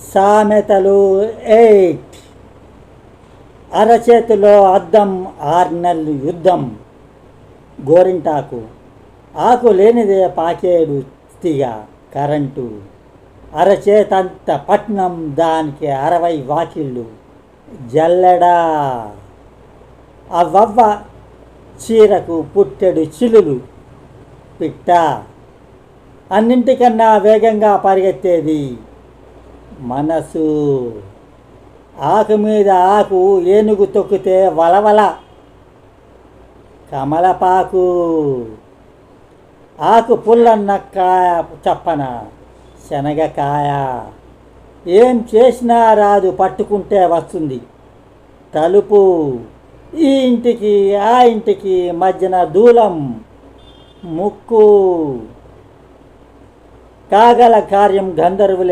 సామెతలు 8. అరచేతిలో అద్దం 6 నెలలు యుద్ధం. గోరింటాకు ఆకు లేనిదే పాకేడు తీగ కరెంటు. అరచేతంత పట్నం దానికి 60 వాకిళ్ళు. జల్లెడా అవ్వవ్వ చీరకు పుట్టెడు చిలులు. పిట్ట అన్నింటికన్నా వేగంగా పరిగెత్తేది మనసు. ఆకు మీద ఆకు ఏనుగు తొక్కితే వలవల. కమలపాకు ఆకు పుల్లన్న కాయ చప్పన శనగకాయ. ఏం చేసినా రాదు, పట్టుకుంటే వస్తుంది. తలుపు ఈ ఇంటికి ఆ ఇంటికి మధ్యన దూలం. ముక్కు కాగల కార్యం గంధర్వులే.